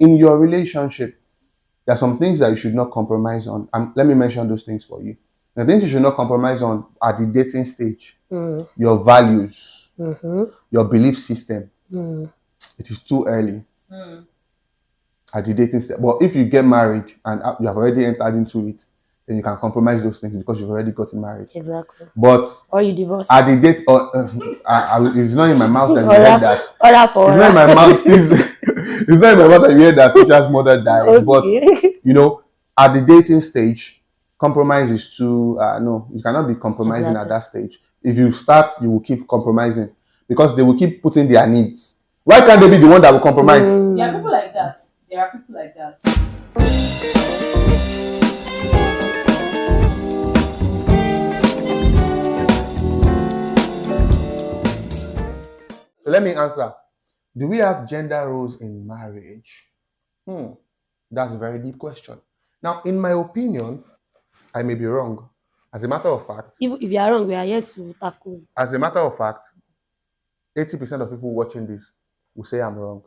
in your relationship, there are some things that you should not compromise on. Let me mention those things for you. The things you should not compromise on at the dating stage: your values, your belief system. It is too early at the dating stage. But if you get married and you have already entered into it, then you can compromise those things because you've already gotten married. Exactly. But or you divorce. at the date, it's not in my mouth that you heard that. It's not in my mouth. It's not in my mouth that you heard that teacher's mother died. Okay. But you know, at the dating stage, compromise is too. No, you cannot be compromising at that stage. If you start, you will keep compromising because they will keep putting their needs. Why can't they be the one that will compromise? There are people like that. There are people like that. So let me answer. Do we have gender roles in marriage? That's a very deep question. Now, in my opinion, I may be wrong. As a matter of fact, if you are wrong, we are here to tackle. As a matter of fact, 80% of people watching this will say I'm wrong.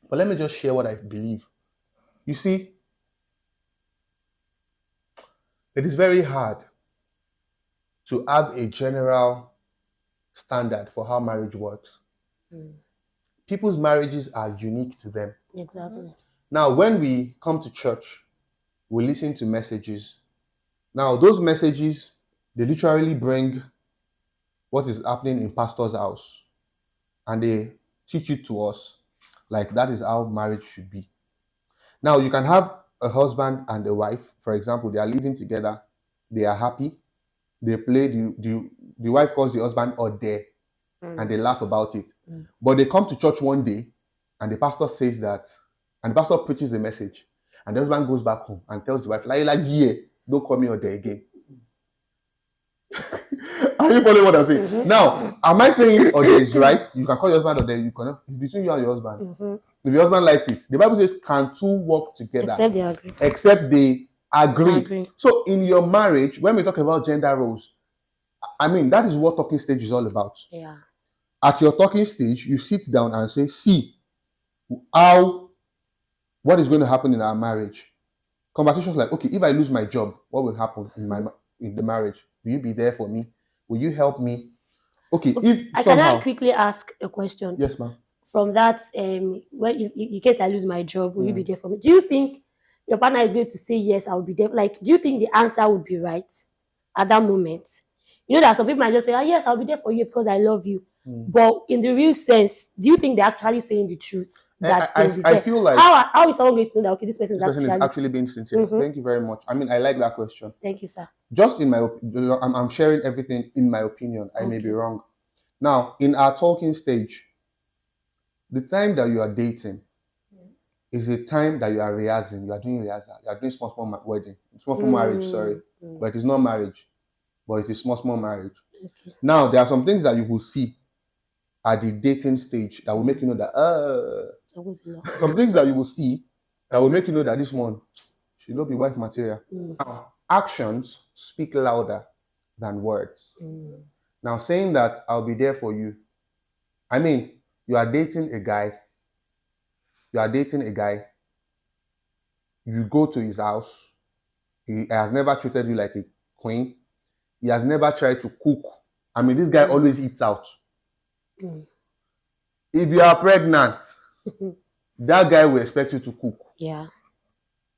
But let me just share what I believe. You see, it is very hard to have a general standard for how marriage works. People's marriages are unique to them. Exactly. Now, when we come to church, we listen to messages. Now, those messages, they literally bring what is happening in pastor's house and they teach it to us like that is how marriage should be. Now, you can have a husband and a wife, for example, they are living together, they are happy, they play, the wife calls the husband or they, and they laugh about it. But they come to church one day and the pastor says that, and the pastor preaches the message, and the husband goes back home and tells the wife, yeah, don't call me or they again. Are you following what I'm saying? Now, am I saying or there is right? You can call your husband or there you cannot. It's between you and your husband. If your husband likes it, the Bible says, can two work together? Except they agree. So in your marriage, when we talk about gender roles, I mean, that is what talking stage is all about. Yeah. At your talking stage, you sit down and say, see, what is going to happen in our marriage? Conversations like, okay, if I lose my job, what will happen in the marriage? Will you be there for me? Will you help me? Okay, if somehow... Can I quickly ask a question? Yes, ma'am. From that, when in case I lose my job, will you be there for me? Do you think your partner is going to say, yes, I'll be there? Like, do you think the answer would be right at that moment? You know that some people might just say, oh, yes, I'll be there for you because I love you. But in the real sense, do you think they're actually saying the truth? That I feel like... How is someone going to know that, okay, this person is actually being sincere? Thank you very much. I mean, I like that question. Thank you, sir. Just in my opinion, I'm sharing everything in my opinion. I may be wrong. Now, in our talking stage, the time that you are dating is the time that you are rehearsing. You are doing rehearsal. You are doing small wedding, small marriage, sorry. But it is not marriage, but it is small marriage. Okay. Now, there are some things that you will see at the dating stage that will make you know that, some things that you will see that will make you know that this one should not be wife material. Now, actions speak louder than words. Now, saying that I'll be there for you, I mean, you are dating a guy, you go to his house, he has never treated you like a queen, he has never tried to cook. I mean, this guy always eats out. If you are pregnant, that guy will expect you to cook. Yeah.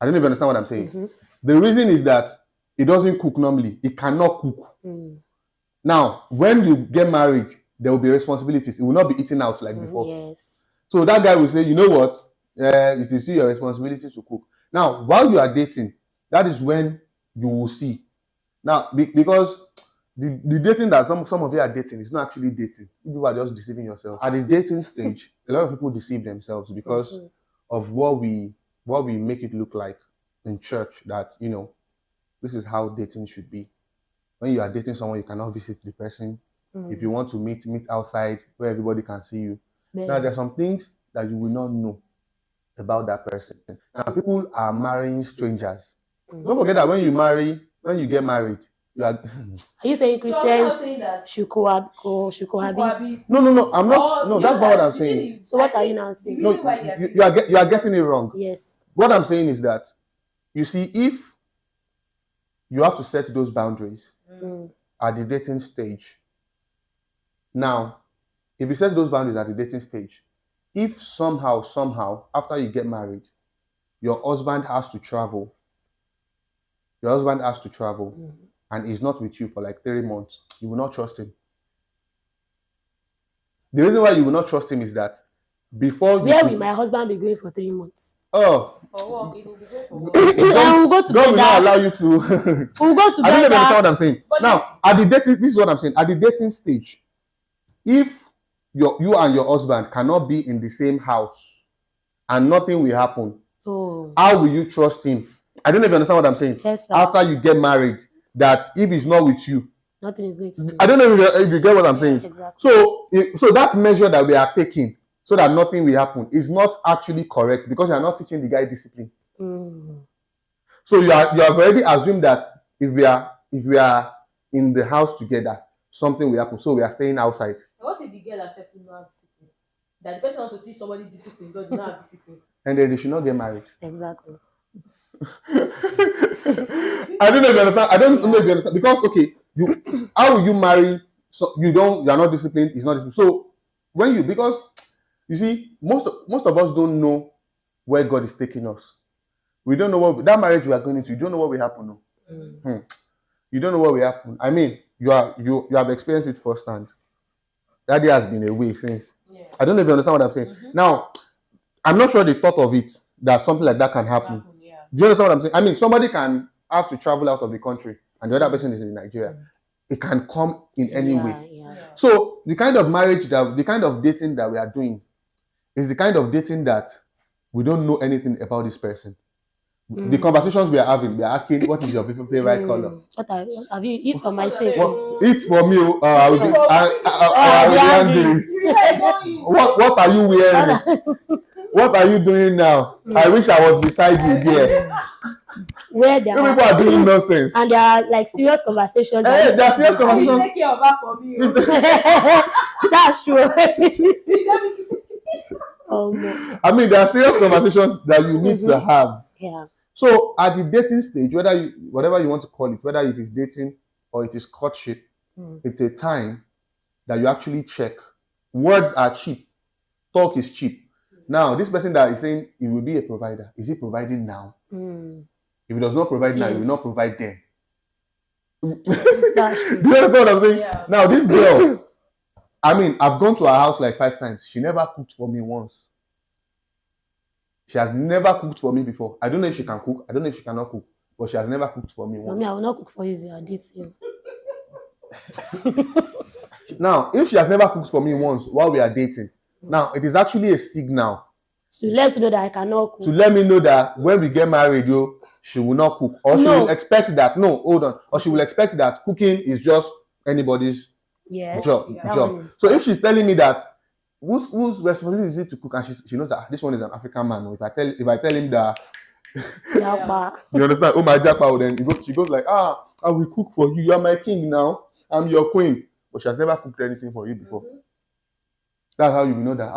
I don't even understand what I'm saying. The reason is that he doesn't cook normally. He cannot cook. Now, when you get married, there will be responsibilities. It will not be eaten out like before. Yes. So that guy will say, you know what? It is your responsibility to cook. Now, while you are dating, that is when you will see. Now, because the dating that some of you are dating is not actually dating. You are just deceiving yourself. At the dating stage, a lot of people deceive themselves because of what we make it look like in church, that, you know, this is how dating should be. When you are dating someone, you cannot visit the person. If you want to meet outside where everybody can see you. Now, there are some things that you will not know about that person. Now, people are marrying strangers. Don't forget that when you get married, You are. Are you saying So are we not Christians saying that should cohabit? cohabit? No. I'm not. Or No, you that's know not what that I'm the thing saying. is, So what I are you think now the saying? No, reason why they are saying you are getting it wrong. Yes. What I'm saying is that, you see, if you have to set those boundaries at the dating stage. Now, if you set those boundaries at the dating stage, if somehow, after you get married, your husband has to travel, and he's not with you for like 3 months, you will not trust him. The reason why you will not trust him is that before you Where will my husband be going for 3 months? oh, for work, it will be good for work. And we'll go God will not together. allow you to. We'll go I don't know if you understand together. what I'm saying. But Now, at the dating, this is what I'm saying. At the dating stage, if you and your husband cannot be in the same house and nothing will happen, Oh, how will you trust him? I don't know if you understand what I'm saying. yes, sir. After you get married, that if he's not with you, Nothing is going to do. I don't know if you get what I'm saying. Exactly. So that measure that we are taking so that nothing will happen is not actually correct, because you are not teaching the guy discipline. So you have already assumed that if we are in the house together, something will happen. So we are staying outside. what if the girl accepts no have discipline? That the person wants to teach somebody discipline, but does not have discipline. And then they should not get married. Exactly. I don't know if you understand. I don't know if you understand. Because how will you marry? So you are not disciplined. It's not disciplined. So because you see, most of us don't know where God is taking us. We don't know what that marriage we are going into. You don't know what will happen. No. You don't know what will happen. I mean, you have experienced it firsthand. Daddy has been away since. Yeah. I don't know if you understand what I'm saying. Now, I'm not sure they thought of it that something like that can happen. Yeah. Do you understand what I'm saying? I mean, somebody can have to travel out of the country and the other person is in Nigeria. It can come in any way. Yeah. So the kind of the kind of dating that we are doing is the kind of dating that we don't know anything about this person. The conversations we are having, we are asking, what is your favorite color? What have you eat for my sake? Eat for me. I will be angry. What are you wearing? What are you doing now? I wish I was beside you there. Where people are doing nonsense. And there are like serious conversations. Hey, there are serious conversations. Take care of that for me. That's true. I mean, there are serious conversations that you need to have. Yeah. So at the dating stage, whatever you want to call it, whether it is dating or it is courtship, it's a time that you actually check. Words are cheap. Talk is cheap. Now, this person that is saying he will be a provider, is he providing now? If he does not provide now, he will not provide then. Do you understand what I'm saying? Yeah. Now, this girl, I mean, I've gone to her house like 5 times. She never cooked for me once. She has never cooked for me before. I don't know if she can cook. I don't know if she cannot cook. But she has never cooked for me once. Mommy, I will not cook for you if you are dating. Now, if she has never cooked for me once while we are dating, now it is actually a signal. To let you know that I cannot cook. To let me know that when we get married, she will not cook. Or she will expect that. No, hold on. Or she will expect that cooking is just anybody's job. So if she's telling me that, whose responsibility is it to cook? And she knows that this one is an African man. If I tell him that, you understand? Oh my japa, then she goes like, I will cook for you. You are my king now. I'm your queen. But she has never cooked anything for you before. That's how you will know that.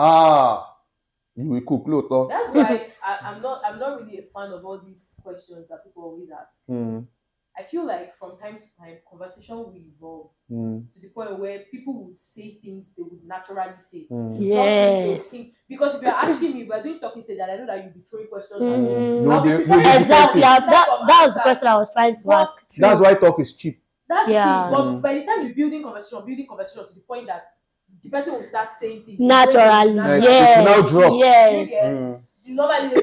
You will cook. Look, that's why I'm not really a fan of all these questions that people always ask. I feel like from time to time, conversation will evolve to the point where people would say things they would naturally say. Yes. Because if you're asking me, if we're doing talking stage, and I know that you'll be throwing questions at me. Exactly. That's the question I was trying to ask. That's why talk is cheap. That's the thing. But by the time you're building conversation to the point that the person will start saying things naturally. Yes. It will now drop. Yes. Normally, I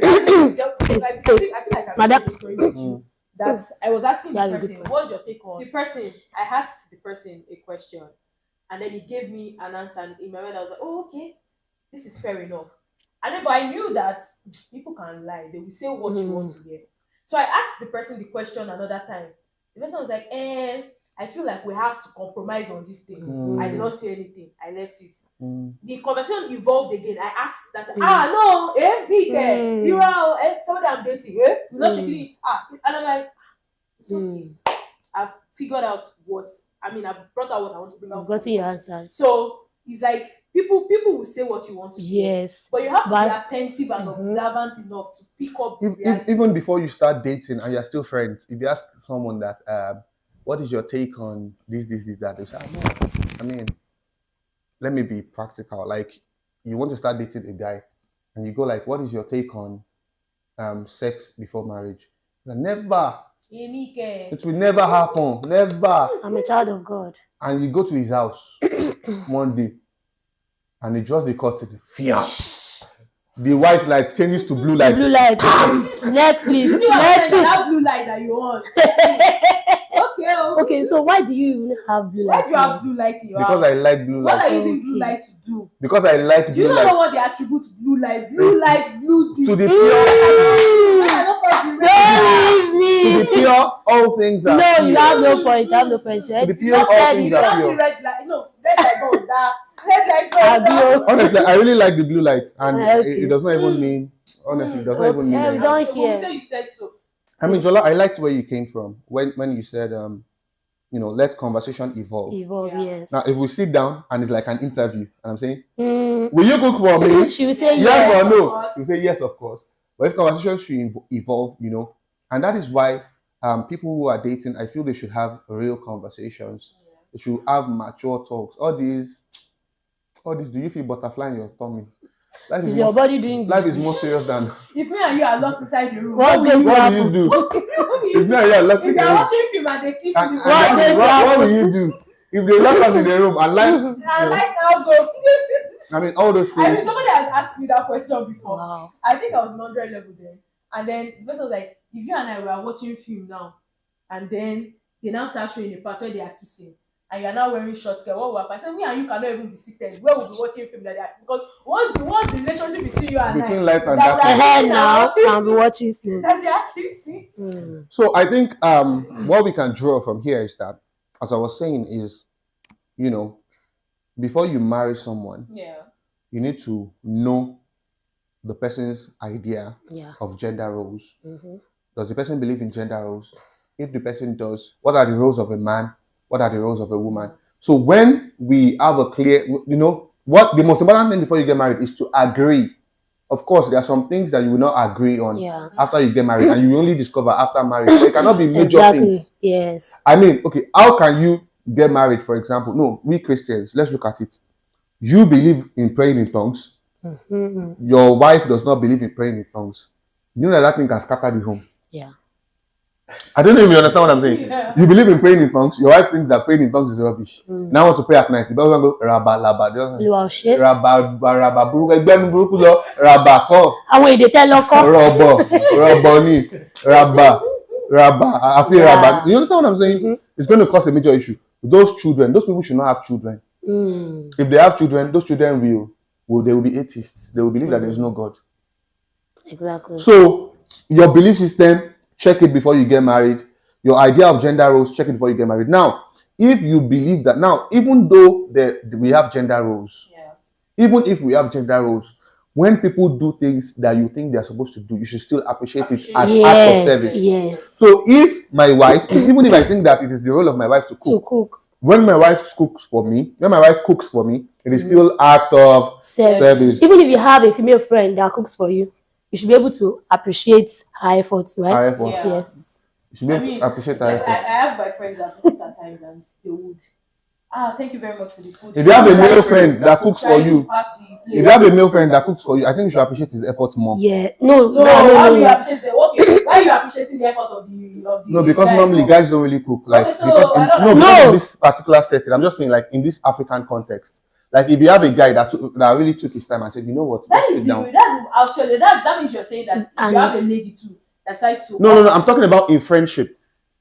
feel like I'm telling a story that I was asking the person, what's your take on the person? I asked the person a question, and then he gave me an answer. And in my mind, I was like, oh, okay, this is fair enough. And then, but I knew that people can lie; they will say what you want to hear. So I asked the person the question another time. The person was like, I feel like we have to compromise on this thing. I did not say anything. I left it. The conversation evolved again. I asked that, no, big, you are somebody I'm dating, not shaking. And I'm like, it's okay. I've figured out what I brought out what I want to bring out. You've gotten your answers. So it's like people will say what you want to hear. Yes. But you have to be attentive and observant enough to pick up even before you start dating and you're still friends, if you ask someone that what is your take on this, that, they say, I mean, let me be practical. Like, you want to start dating a guy and you go like, what is your take on sex before marriage? Never. It will never happen. Never. I'm a child of God. And you go to his house one day and he draws the curtain. The white light changes to blue light. Blue light. Netflix. You see that blue light that you want. Okay, so why do you even have blue light? Why do you have blue light in your house? Because I like blue light. What are you using blue light to do? Because I like blue light. Do you not know what they attribute to blue light? Blue light, blue this. To the pure, all things are pure. No, you have no point. You have no point. To the pure, all things are pure. Red light goes that. Red light. Honestly, I really like the blue light, and it does not even mean. Honestly, it does not even mean. We don't hear. You said so. I mean, Jola, I liked where you came from when you said, let conversation evolve. Yes. Now, if we sit down and it's like an interview, and I'm saying, will you cook for me? She will say yes or no. She will say yes, of course. But if conversation should evolve, and that is why people who are dating, I feel they should have real conversations. Yeah. They should have mature talks. All these. Do you feel butterfly in your tummy? Life is your body doing? Life is more serious than. If me and you are locked inside the room, what will you do? If me and you are locked in the room, if you are watching film and they kiss you, what will you do? If they lock us in the room and I mean, all those things. Somebody has asked me that question before. Wow. I think I was 100 level then, and then the person was like, "If you and I were watching film now, and then they now start showing a part where they are kissing." And you are now wearing short skirt, what will happen? I said, me and you cannot even be seated. Where will be watching film like that? Because what's the relationship between you and between I? Light and darkness. Now I'll be watching film. That they actually see. So I think what we can draw from here is that, as I was saying, is before you marry someone, you need to know the person's idea of gender roles. Does the person believe in gender roles? If the person does, what are the roles of a man? What are the roles of a woman? So when we have a clear, what the most important thing before you get married is to agree. Of course, there are some things that you will not agree on after you get married, and you only discover after marriage. So it cannot be major things. Yes. I mean, okay, how can you get married, for example? No, we Christians, let's look at it. You believe in praying in tongues. Your wife does not believe in praying in tongues. You know that thing can scatter the home. Yeah. I don't know if you understand what I'm saying. Yeah. You believe in praying in tongues. Your wife thinks that praying in tongues is rubbish. Now I want to pray at night. You don't go rabba laba. Rabba buruku rabba ko. Àwọn èdè tẹ́ lọ́kọ́. Rabba. I feel rabba. You understand what I'm saying? It's going to cause a major issue. Those people should not have children. If they have children, those children they will be atheists. They will believe that there is no God. Exactly. So your belief system, check it before you get married. Your idea of gender roles, check it before you get married. Now, if you believe that, now, even though we have gender roles, even if we have gender roles, when people do things that you think they're supposed to do, you should still appreciate it as act of service. Yes. So if my wife, even if I think that it is the role of my wife to cook, when my wife cooks for me, it is still act of service. Even if you have a female friend that cooks for you, you should be able to appreciate her efforts, right? Her efforts. Yeah. Yes. You should be able to appreciate her efforts. I have my friends that visit at times and they would. Thank you very much for the food. If you have a male friend that cooks for you, I think you should appreciate his efforts more. Yeah. No. Why are you appreciating the effort of the No, because normally guys don't really cook. Like okay, so because in this particular setting, I'm just saying, like in this African context. Like if you have a guy that really took his time and said, you know what, that sit down. That means you're saying that if you have a lady too that decides to. No. I'm talking about in friendship.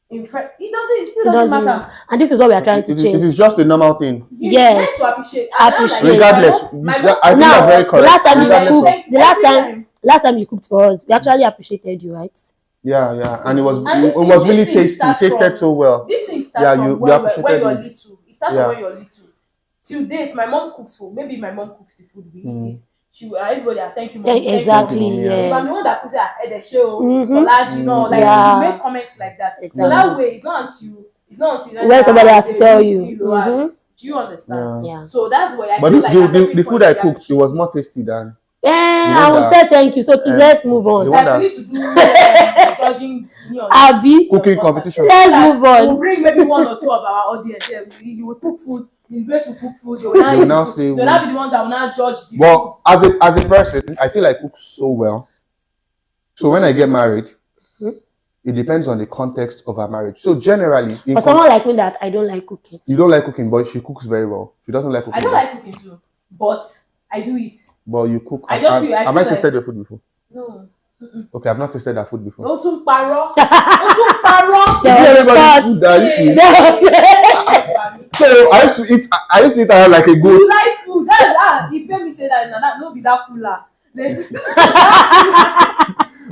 It still doesn't matter. And this is what we are trying to change. It is just a normal thing. Yes. To appreciate. Regardless. I think that's very correct. Last time you cooked for us, we actually appreciated you, right? Yeah. And it was really tasty. It tasted so well. This thing starts from when you're little. It starts from when you're little. Till date, my mom cooks food. Maybe my mom cooks the food, we eat it. Everybody, thank you, mom. Exactly. Yes. I'm the one that puts her at the show, you make comments like that. Exactly. So that way, it's not until It's not until when somebody has to tell they you. feel low. Do you understand? Yeah. So that's why I But feel like at every the food point I they cooked, it appreciate was it. more tasty than I will say thank you. So please let's move the on. one Like we that need to do judging me on Abi, cooking competition. let's That move we'll on. bring maybe one or two of our audience. Yeah, you will cook food. Miss Grace will cook food. They will They will now now eat the say, food. They'll now be the ones that will now judge the food. well, as a person, I feel I cook so well. So when I get married, it depends on the context of our marriage. So generally, For someone like me that I don't like cooking. you don't like cooking, but she cooks very well. She doesn't like cooking. I don't like cooking too, but I do it. But you cook. I just feel. Have I tasted your food before? No. Okay, I've not tasted that food before. No too paro. No too paro. You see everybody's food that I used to eat. So I used to eat around like a goat. You like food? That's if you me say that, no be that cooler.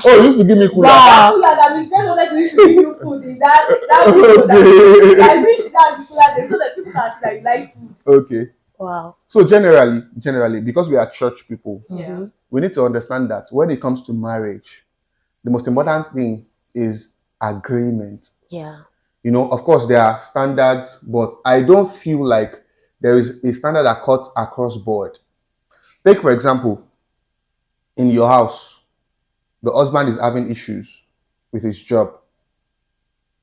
Oh, you used to give me cooler. Wow. Cooler that Miss Grace wanted to use to give you food in that video that I wish that's cooler so that people can see that you like food. Okay. Wow. So generally, because we are church people, Yeah. we need to understand that when it comes to marriage, the most important thing is agreement. Yeah. You know, of course, there are standards, but I don't feel like there is a standard that cuts across board. Take, for example, in your house, the husband is having issues with his job,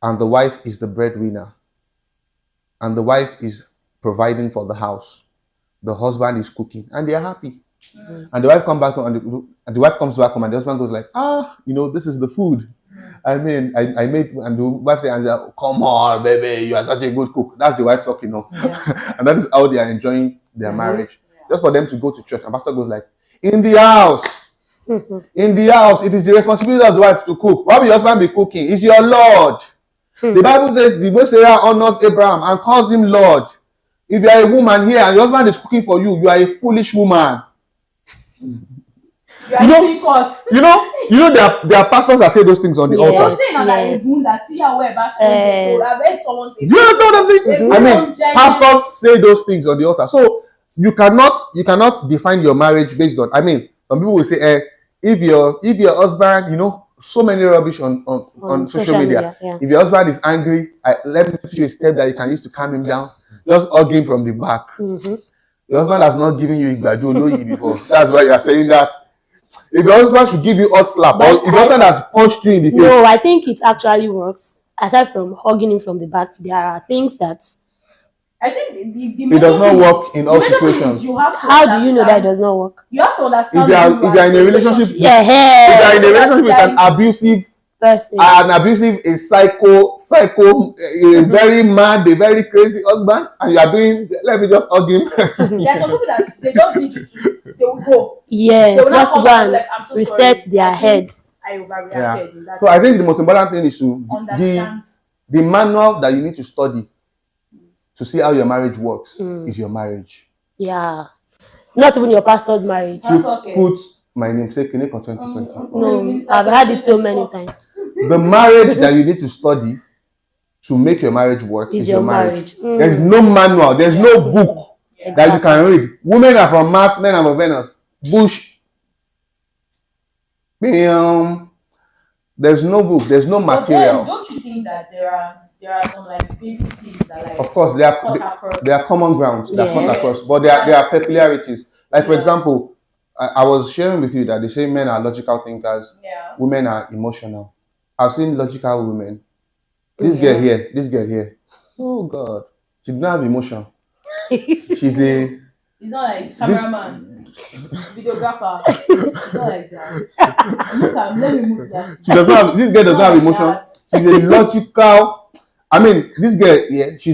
and the wife is the breadwinner, and the wife is providing for the house. The husband is cooking, and they are happy. And the wife comes back home, and the wife comes back home, and the husband goes like, this is the food. I mean, I made, and the wife says, oh, come on, baby, you are such a good cook. That's the wife talking, and that is how they are enjoying their marriage. Just for them to go to church, and pastor goes like, in the house, it is the responsibility of the wife to cook. Why will your husband be cooking? It's your Lord. The Bible says the way Sarah honors Abraham and calls him Lord. If you are a woman here and your husband is cooking for you, you are a foolish woman. You know, there are pastors that say those things on the altar. Yes. Do you understand what I'm saying? I mean, pastors say those things on the altar. So you cannot define your marriage based on. I mean, some people will say, if your husband, so many rubbish on social media. Yeah. If your husband is angry, let me teach you a step that you can use to calm him down. Just hug him from the back. Your husband has not given you Igbadoloyi before. That's why you are saying that. If your husband should give you hot slap, or if your husband has punched you in the face. No, I think it actually works. Aside from hugging him from the back, there are things that I think it does not work in all situations. How do you know that it does not work? You have to understand. If you are in a relationship, if you Yeah. are in a relationship with an abusive person, a psycho, a very mad, a very crazy husband, and you are doing, let me just hug him. There are some people that they just need you to, they will go. Yes, will just to go and so reset sorry. their head. I overreacted in that. So I think the most important thing is to understand the manual that you need to study to see how your marriage works is your marriage. Yeah. Not even your pastor's marriage. Put my name, say Kineko 2020. No, I've had it so many times. The marriage that you need to study to make your marriage work is your marriage. There's no manual, there's no book that you can read. Women are from Mars, men are from Venus. Bush. There's no book, there's no material. Don't you think that there are some like basic things that of course there are common grounds that cut across, but there are peculiarities. Like for example, I was sharing with you that they say men are logical thinkers, women are emotional. I've seen logical women. This girl here. Oh God, she did not have emotion. She's it's not like cameraman, videographer. It's not like that. Let me move that. This girl does not have emotion. She's a logical. I mean, this girl, she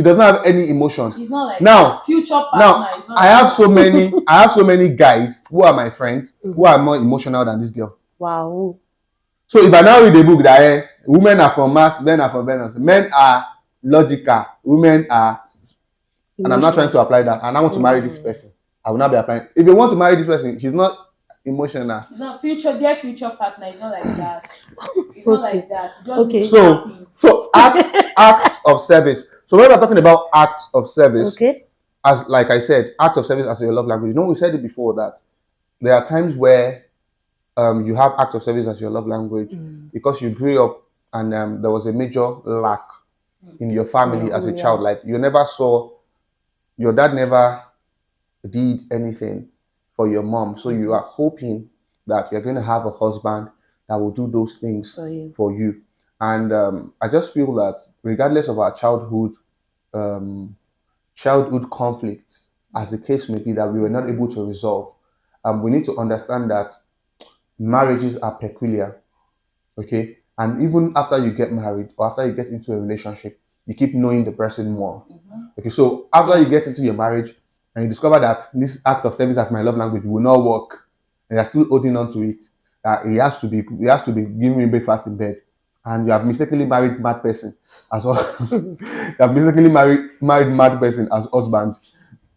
does not have any emotion. It's not like now, future partner. Now, I have so many guys who are my friends who are more emotional than this girl. Wow. So if I now read a book that women are from Mars, men are from Venus, men are logical, women are, and I'm not trying to apply that, and I want to marry this person, I will not be applying. If you want to marry this person, she's not emotional. It's not their future partner. It's not like that. It's not like that. So acts of service. So when we're talking about acts of service, as like I said, act of service as your love language. We said it before that there are times where you have act of service as your love language because you grew up and there was a major lack in your family as a Yeah. child. Like you never saw, your dad never did anything for your mom. So you are hoping that you're going to have a husband that will do those things for you. And I just feel that regardless of our childhood conflicts, as the case may be, that we were not able to resolve, we need to understand that marriages are peculiar. Okay, and even after you get married or after you get into a relationship, you keep knowing the person more. Okay, so after you get into your marriage and you discover that this act of service as my love language will not work, and you're still holding on to it, he has to be giving me breakfast in bed, and you have mistakenly married mad person as well. You have mistakenly married mad person as husband.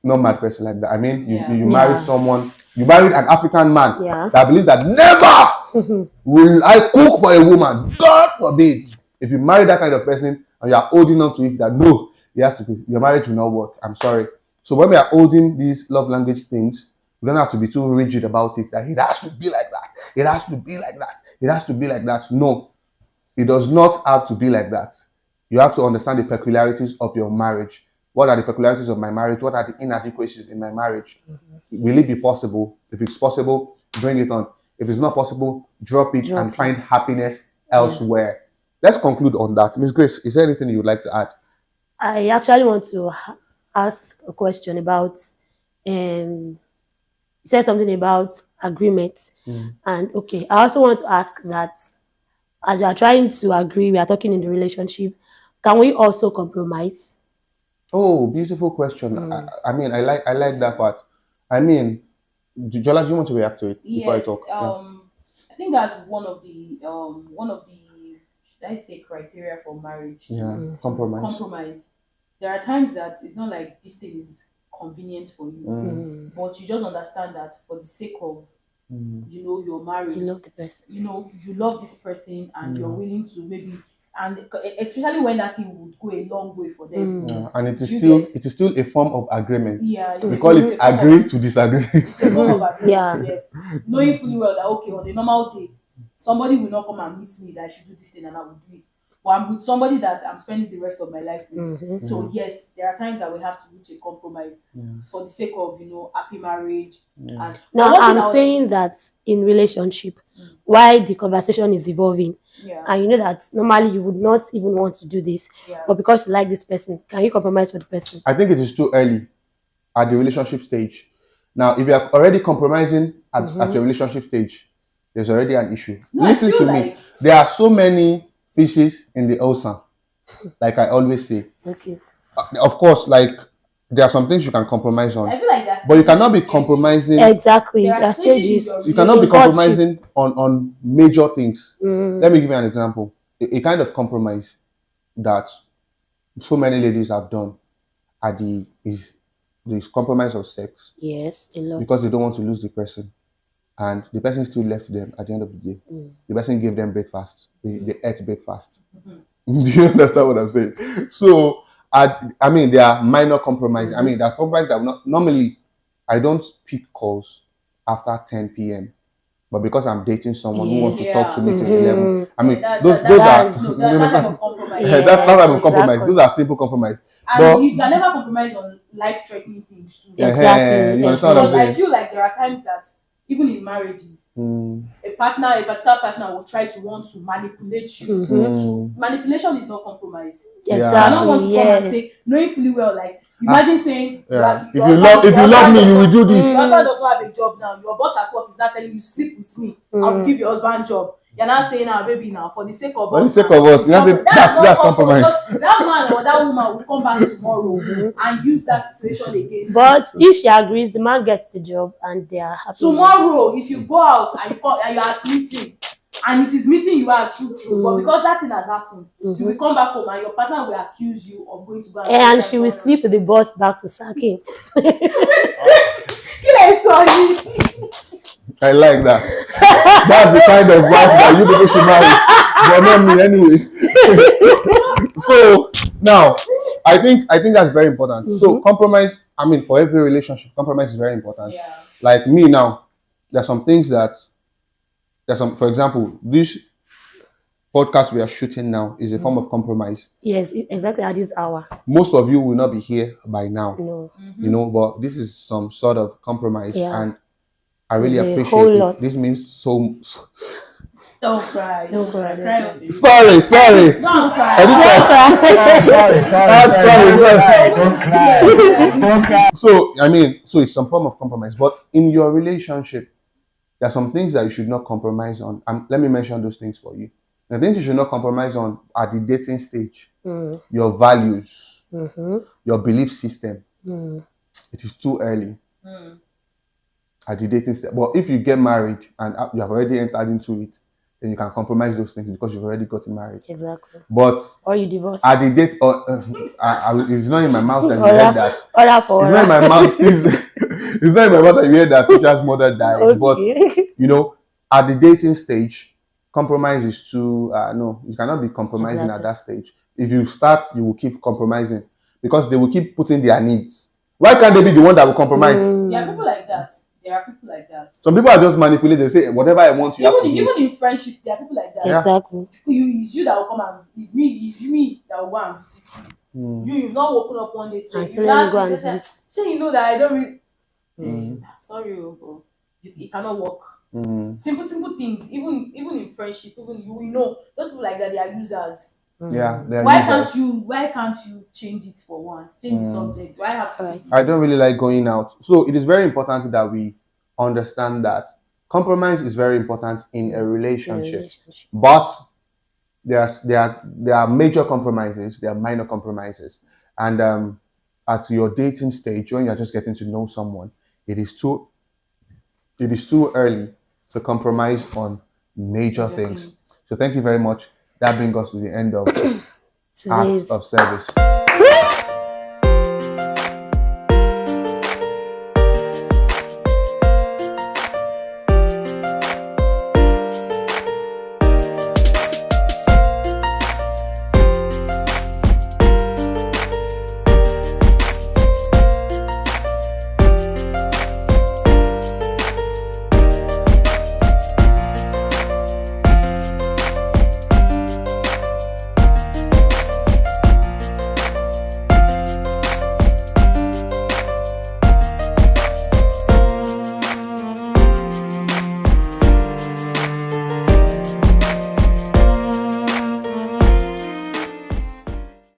Not mad person like that. I mean, you married someone, you married an African man that believes that never will I cook for a woman. God forbid. If you marry that kind of person and you are holding on to it, that no, you have to be, your marriage will not work. I'm sorry. So when we are holding these love language things, we don't have to be too rigid about it. That it has to be like that. It has to be like that. It has to be like that. No, it does not have to be like that. You have to understand the peculiarities of your marriage. What are the peculiarities of my marriage? What are the inadequacies in my marriage? Will it be possible? If it's possible, bring it on. If it's not possible, drop it and find happiness elsewhere. Let's conclude on that. Miss Grace, is there anything you would like to add? I actually want to ask a question about, you said something about agreement. And okay, I also want to ask that as we are trying to agree, we are talking in the relationship, can we also compromise? Oh, beautiful question. I mean, I like that part. I mean, Jola, do you want to react to it before I Yes. talk? I think that's one of the should I say criteria for marriage. Yeah, compromise. Compromise. There are times that it's not like this thing is convenient for you, but you just understand that for the sake of you're married, You love the person. you love this person and you're willing to maybe, and especially when that thing would go a long way for them. Yeah, and it is You still get- it is still a form of agreement. Yeah, We call it it's a form agree of- to disagree. It's a form of agreement, Yeah. yes. Knowing fully well that okay, on a normal day, somebody will not come and meet me that I should do this thing and I will do it. But I'm with somebody that I'm spending the rest of my life with. So yes, there are times that we have to reach a compromise for the sake of happy marriage. And Now, one thing I'm I would- saying that in relationship, while the conversation is evolving, and you know that normally you would not even want to do this, but because you like this person, can you compromise for the person? I think it is too early at the relationship stage. Now, if you are already compromising at your relationship stage, there's already an issue. No, I Listen feel to me. like- There are so many fishes in the ocean, like I always say. Okay. Of course, like there are some things you can compromise on, I feel like that's but you cannot be compromising. Exactly. There are There are stages in stages. your You cannot be You got you. compromising on major things. Let me give you an example. A kind of compromise that so many ladies have done is compromise of sex Yes, a lot. because they don't want to lose the person, and the person still left them at the end of the day. The person gave them breakfast. They ate breakfast. Do you understand what I'm saying? So I mean, there are minor compromises. I mean, there are compromises that will not normally. I don't pick calls after 10 p.m. But because I'm dating someone who wants to talk to me till 11, I mean, those are that type of compromise. that type of compromise. exactly. Those are simple compromise. And But you can never compromise on life-threatening things too. Exactly. you understand what I'm Because I saying? feel like there are times that even in marriages, a particular partner will try to want to manipulate you. Manipulation is not compromise. Yeah. I Exactly. don't want to come and Yes. say, knowing fully well, like imagine saying, Yeah. your If you love me, you will do this. Your husband does not have a job now. Your boss at work is not telling you sleep with me. I will give your husband job. You're not saying, baby, now for the sake of For the us. sake now, of us, it's that's not- it. That's not compromise. because that man or that woman will come back tomorrow and use that situation against But you. if she agrees, the man gets the job and they are happy. Tomorrow, if you go out and you're at meeting, and it is meeting you are true, but because that thing has happened, you will come back home and your partner will accuse you of going to go And she will sleep with the boss back to sack him. Sorry. I like that. That's the kind of wife that you people should marry. But not me anyway. So now, I think that's very important. So compromise. I mean, for every relationship, compromise is very important. Yeah. Like me now, there's some things that for example, this podcast we are shooting now is a form of compromise. Yes, exactly at this hour. Most of you will not be here by now, No. you know, but this is some sort of compromise, Yeah. and I really There's a appreciate whole it. lot. This means so. Don't cry. Don't cry. Cry. Sorry. Don't cry. Editor. Sorry. Don't cry. Don't cry. So I mean, so it's some form of compromise. But in your relationship, there are some things that you should not compromise on. Let me mention those things for you. The things you should not compromise on at the dating stage: your values, your belief system. It is too early at the dating stage. But if you get married and you have already entered into it, then you can compromise those things because you've already gotten married. Exactly. But or you divorce. at the date, it's not in my mouth that you heard that. It's not in my mouth. It's not in my mouth that you heard that teacher's mother died. Okay. But you know, at the dating stage, compromise is too. No, you cannot be compromising at that stage. If you start, you will keep compromising because they will keep putting their needs. Why can't they be the one that will compromise? There are people like that. Some people are just manipulated. They say whatever I want, you have to do. Even in friendship, there are people like that. Exactly. It's you that will come and it's me that will go and visit you. You've not woken up one day saying you know that I don't really. Sorry, but it cannot work. Simple things. Even in friendship, even you know those people like that, they are users. Yeah, they are Why can't you change it for once? Change the subject. Do I have to? I don't really like going out, so it is very important that we understand that compromise is very important in a relationship. But there are major compromises, there are minor compromises, and at your dating stage, when you're just getting to know someone, it is too early to compromise on major things. So thank you very much. That brings us to the end of Acts of Service.